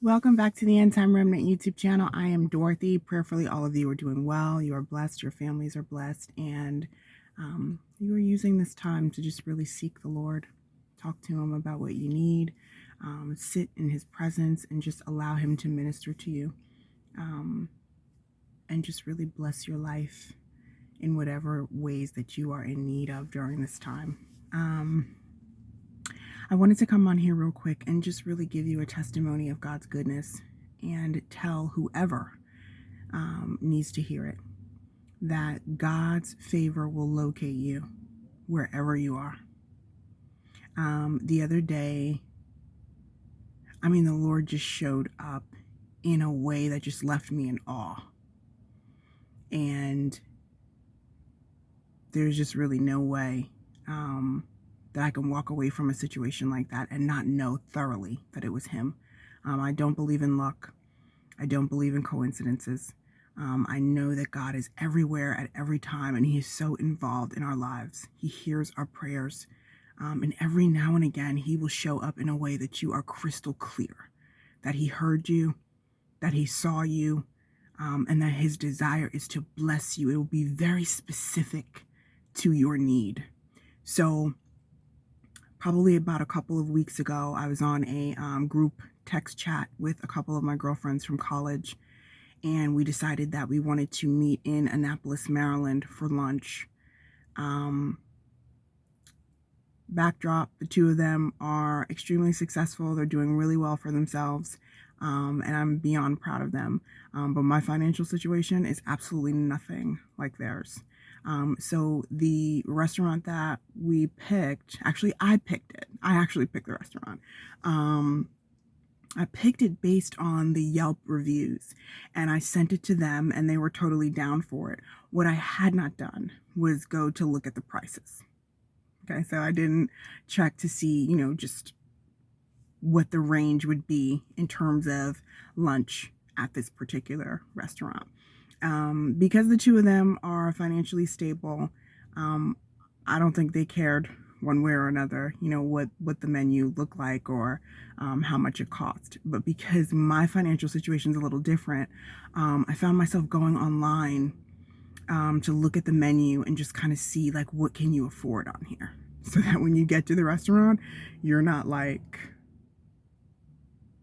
Welcome back to the End Time Remnant YouTube channel. I am Dorothy. Prayerfully, all of you are doing well. You are blessed. Your families are blessed. And you are using this time to just really seek the Lord. Talk to Him about what you need. Sit in His presence and just allow Him to minister to you. And just really bless your life in whatever ways that you are in need of during this time. I wanted to come on here real quick and just really give you a testimony of God's goodness and tell whoever needs to hear it that God's favor will locate you wherever you are. The other day, the Lord just showed up in a way that just left me in awe. And there's just really no way that I can walk away from a situation like that and not know thoroughly that it was Him. I don't believe in luck. I don't believe in coincidences. I know that God is everywhere at every time, and He is so involved in our lives. He hears our prayers. And every now and again, He will show up in a way that you are crystal clear, that He heard you, that He saw you, and that His desire is to bless you. It will be very specific to your need. So probably about a couple of weeks ago, I was on a group text chat with a couple of my girlfriends from college, and we decided that we wanted to meet in Annapolis, Maryland for lunch. Backdrop, the two of them are extremely successful. They're doing really well for themselves, and I'm beyond proud of them. But my financial situation is absolutely nothing like theirs. So the restaurant that we picked, actually I picked it. I actually picked the restaurant. I picked it based on the Yelp reviews, and I sent it to them, and they were totally down for it. What I had not done was go to look at the prices. Okay, so I didn't check to see, just what the range would be in terms of lunch at this particular restaurant. Because the two of them are financially stable, I don't think they cared one way or another, what the menu looked like or how much it cost. But because my financial situation is a little different, I found myself going online to look at the menu and just kind of see like what can you afford on here, so that when you get to the restaurant, you're not like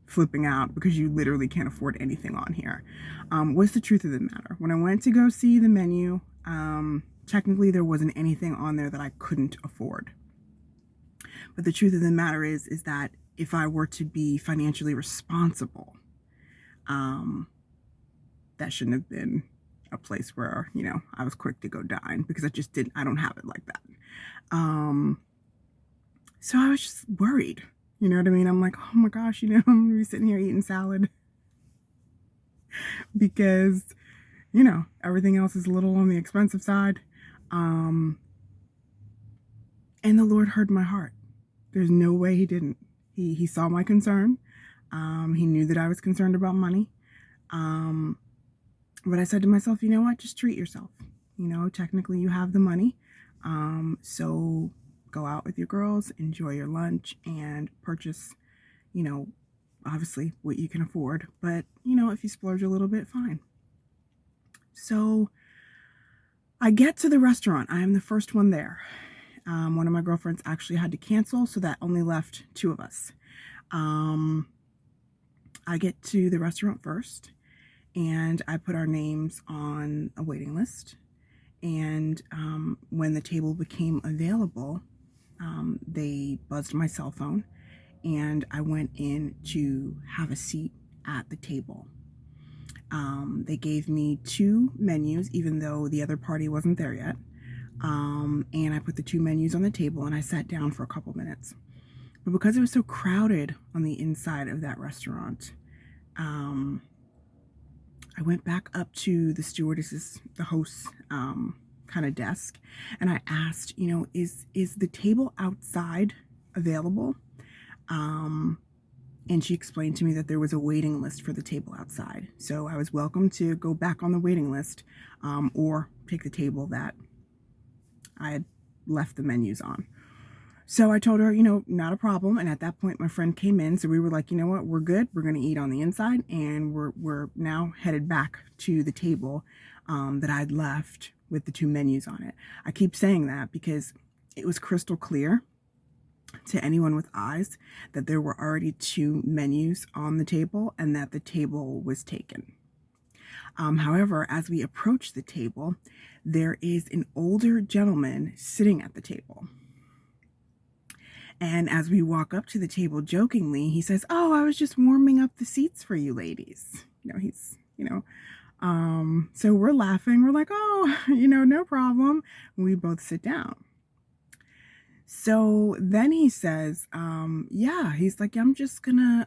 flipping out because you literally can't afford anything on here. What's the truth of the matter? When I went to go see the menu, technically there wasn't anything on there that I couldn't afford. But the truth of the matter is that if I were to be financially responsible, that shouldn't have been a place where, I was quick to go dine, because I don't have it like that. So I was just worried, you know what I mean? I'm like, oh my gosh, I'm gonna be sitting here eating salad because, everything else is a little on the expensive side. And the Lord heard my heart. There's no way He didn't. He saw my concern. He knew that I was concerned about money. But I said to myself, you know what? Just treat yourself. Technically you have the money. So go out with your girls, enjoy your lunch, and purchase, obviously what you can afford. But, if you splurge a little bit, fine. So I get to the restaurant. I am the first one there. One of my girlfriends actually had to cancel, so that only left two of us. I get to the restaurant first, and I put our names on a waiting list. And when the table became available, they buzzed my cell phone, and I went in to have a seat at the table. They gave me two menus, even though the other party wasn't there yet. And I put the two menus on the table, and I sat down for a couple minutes. But because it was so crowded on the inside of that restaurant, I went back up to the stewardess's, the host's kind of desk, and I asked, is the table outside available? And she explained to me that there was a waiting list for the table outside. So I was welcome to go back on the waiting list, or take the table that I had left the menus on. So I told her, not a problem. And at that point, my friend came in. So we were like, you know what, we're good. We're going to eat on the inside. And we're now headed back to the table that I'd left with the two menus on it. I keep saying that because it was crystal clear to anyone with eyes that there were already two menus on the table and that the table was taken. However, as we approach the table, there is an older gentleman sitting at the table. And as we walk up to the table jokingly, he says, "Oh, I was just warming up the seats for you ladies." So we're laughing. We're like, "Oh, no problem." We both sit down. So then he says, "Yeah," he's like, "I'm just gonna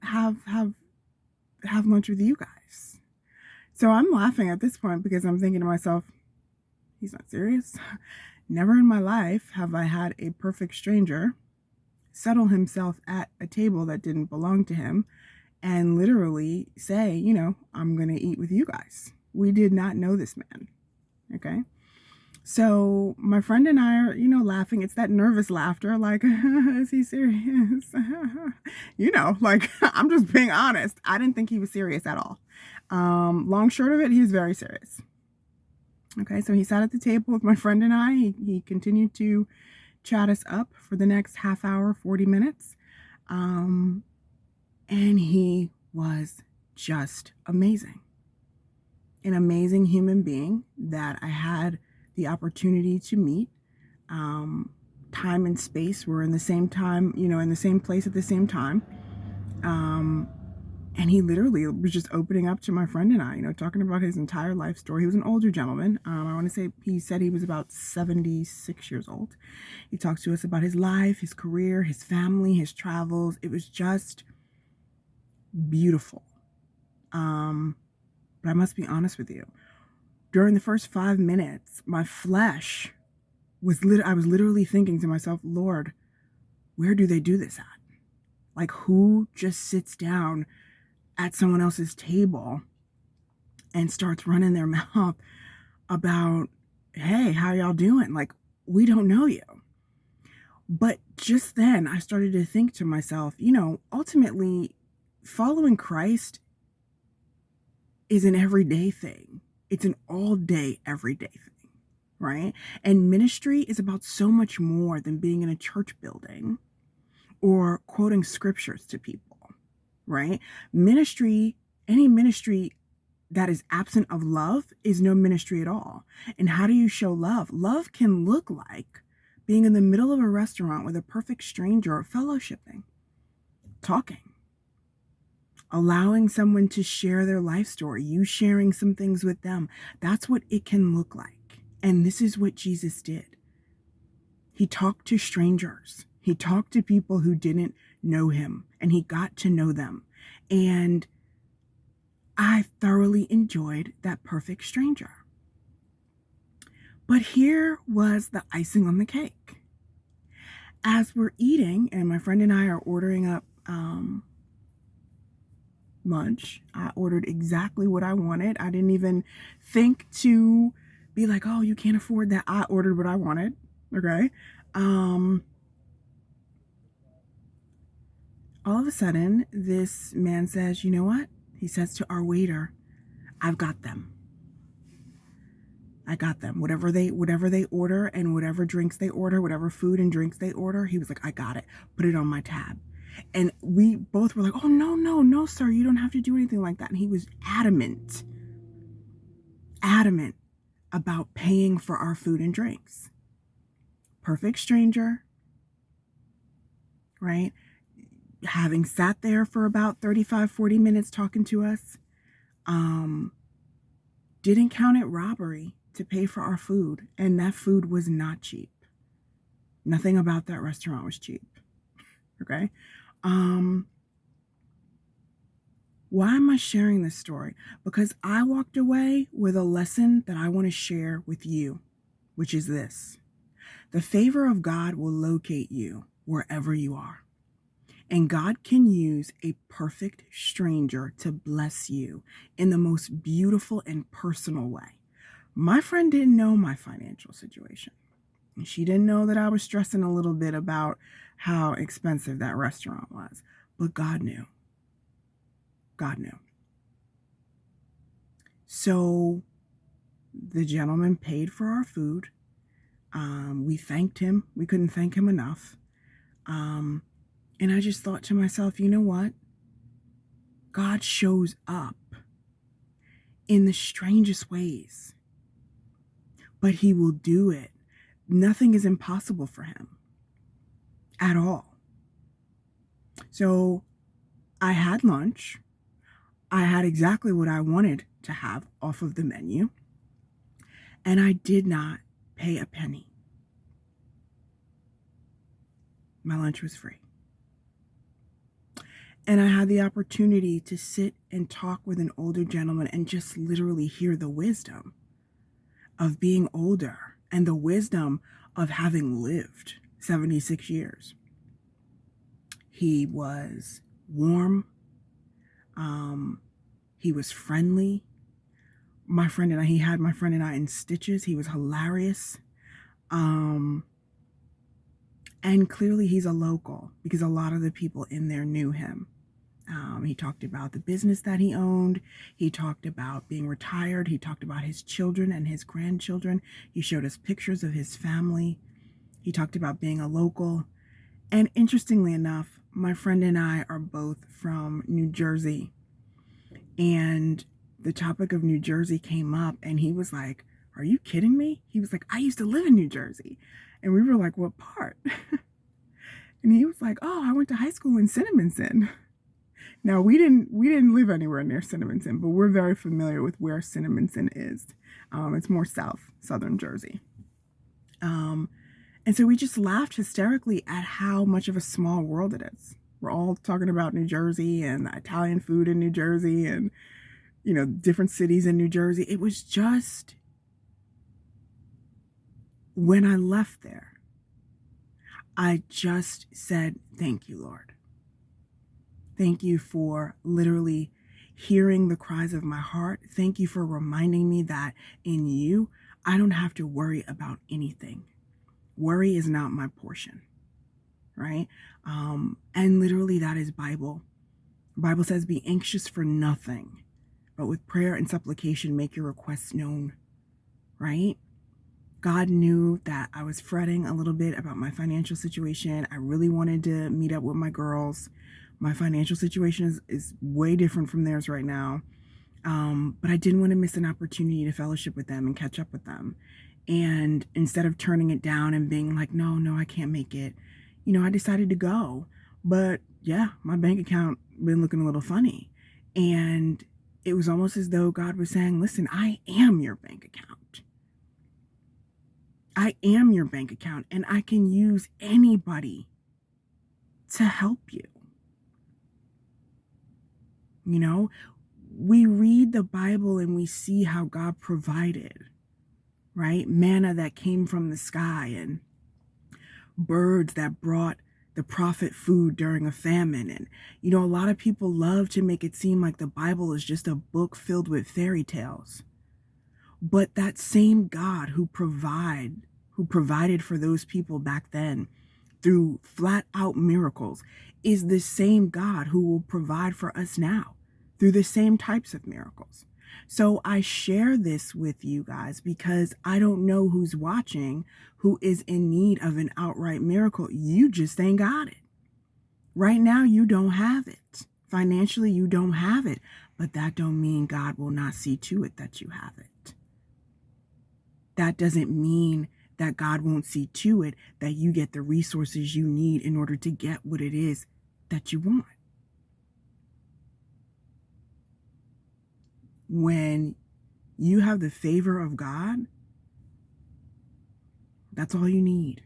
have lunch with you guys." So I'm laughing at this point because I'm thinking to myself, he's not serious. Never in my life have I had a perfect stranger settle himself at a table that didn't belong to him and literally say, "I'm going to eat with you guys." We did not know this man. Okay. So my friend and I are, laughing. It's that nervous laughter, like, is he serious? Like, I'm just being honest. I didn't think he was serious at all. Long short of it, he was very serious. Okay, so he sat at the table with my friend and I. He continued to chat us up for the next half hour, 40 minutes. And he was just amazing. An amazing human being that I had the opportunity to meet. Time and space were in the same time, in the same place at the same time. And he literally was just opening up to my friend and I, talking about his entire life story. He was an older gentleman. I want to say he said he was about 76 years old. He talked to us about his life, his career, his family, his travels. It was just beautiful. But I must be honest with you. During the first 5 minutes, my flesh I was literally thinking to myself, Lord, where do they do this at? Like, who just sits down at someone else's table and starts running their mouth about, "Hey, how y'all doing? Like, we don't know you." But just then I started to think to myself, ultimately following Christ is an everyday thing. It's an all day, everyday thing, right? And ministry is about so much more than being in a church building or quoting scriptures to people, right? Any ministry that is absent of love is no ministry at all. And how do you show love? Love can look like being in the middle of a restaurant with a perfect stranger, fellowshipping, talking, allowing someone to share their life story, you sharing some things with them. That's what it can look like. And this is what Jesus did. He talked to strangers. He talked to people who didn't know him, and he got to know them. And I thoroughly enjoyed that perfect stranger. But here was the icing on the cake. As we're eating, and my friend and I are ordering up lunch, I ordered exactly what I wanted. I didn't even think to be like, "Oh, you can't afford that." I ordered what I wanted. Okay. All of a sudden, this man says, "You know what?" He says to our waiter, "I've got them. I got them. Whatever they order and whatever drinks they order, whatever food and drinks they order," he was like, "I got it. Put it on my tab." And we both were like, "Oh, no, sir. You don't have to do anything like that." And he was adamant about paying for our food and drinks. Perfect stranger, right? Having sat there for about 35, 40 minutes talking to us, didn't count it robbery to pay for our food. And that food was not cheap. Nothing about that restaurant was cheap. Okay. Why am I sharing this story? Because I walked away with a lesson that I want to share with you, which is this: the favor of God will locate you wherever you are. And God can use a perfect stranger to bless you in the most beautiful and personal way. My friend didn't know my financial situation. And she didn't know that I was stressing a little bit about how expensive that restaurant was. But God knew. God knew. So the gentleman paid for our food. We thanked him. We couldn't thank him enough. And I just thought to myself, you know what? God shows up in the strangest ways, but he will do it. Nothing is impossible for him at all. So I had lunch. I had exactly what I wanted to have off of the menu, and I did not pay a penny. My lunch was free. And I had the opportunity to sit and talk with an older gentleman and just literally hear the wisdom of being older and the wisdom of having lived 76 years. He was warm. He was friendly. He had my friend and I in stitches. He was hilarious. And clearly he's a local because a lot of the people in there knew him. He talked about the business that he owned. He talked about being retired. He talked about his children and his grandchildren. He showed us pictures of his family. He talked about being a local. And interestingly enough, my friend and I are both from New Jersey. And the topic of New Jersey came up, and he was like, "Are you kidding me?" He was like, "I used to live in New Jersey." And we were like, "What part?" And he was like, "Oh, I went to high school in Cinnaminson." Now, we didn't live anywhere near Cinnaminson, but we're very familiar with where Cinnaminson is. It's more southern Jersey. And so we just laughed hysterically at how much of a small world it is. We're all talking about New Jersey and Italian food in New Jersey and, different cities in New Jersey. It was just, when I left there, I just said, "Thank you, Lord. Thank you for literally hearing the cries of my heart. Thank you for reminding me that in you, I don't have to worry about anything. Worry is not my portion," right? And literally that is Bible. The Bible says, "Be anxious for nothing, but with prayer and supplication, make your requests known," right? God knew that I was fretting a little bit about my financial situation. I really wanted to meet up with my girls. My financial situation is way different from theirs right now. But I didn't want to miss an opportunity to fellowship with them and catch up with them. And instead of turning it down and being like, no, I can't make it, I decided to go. But yeah, my bank account been looking a little funny. And it was almost as though God was saying, "Listen, I am your bank account. I am your bank account, and I can use anybody to help you." We read the Bible and we see how God provided, right? Manna that came from the sky and birds that brought the prophet food during a famine. And, a lot of people love to make it seem like the Bible is just a book filled with fairy tales. But that same God who provided for those people back then through flat out miracles is the same God who will provide for us now through the same types of miracles. So I share this with you guys because I don't know who's watching who is in need of an outright miracle. You just ain't got it. Right now, you don't have it. Financially, you don't have it. But that don't mean God will not see to it that you have it. That doesn't mean that God won't see to it that you get the resources you need in order to get what it is that you want. When you have the favor of God, that's all you need.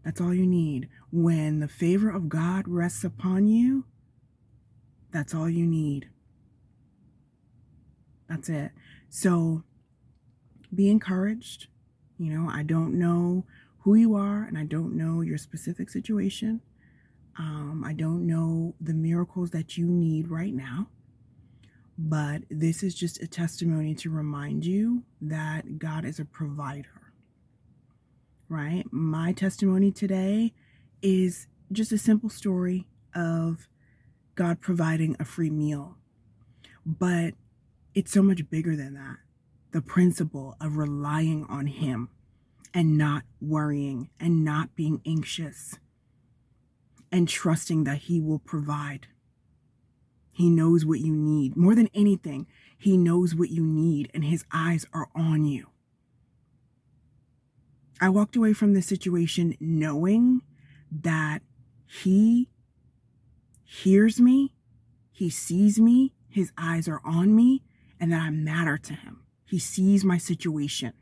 That's all you need. When the favor of God rests upon you, that's all you need. That's it. So be encouraged. I don't know who you are and I don't know your specific situation. I don't know the miracles that you need right now. But this is just a testimony to remind you that God is a provider. right? My testimony today is just a simple story of God providing a free meal. But it's so much bigger than that. The principle of relying on Him and not worrying and not being anxious and trusting that He will provide. He knows what you need. More than anything, He knows what you need, and His eyes are on you. I walked away from this situation knowing that He hears me, He sees me, His eyes are on me, and that I matter to Him. He sees my situation.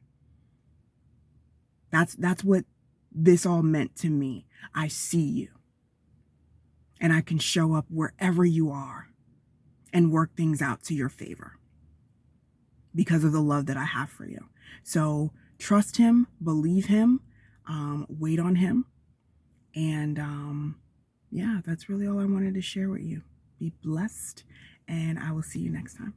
That's what this all meant to me. I see you. And I can show up wherever you are and work things out to your favor because of the love that I have for you. So trust Him, believe Him, wait on Him. And yeah, that's really all I wanted to share with you. Be blessed, and I will see you next time.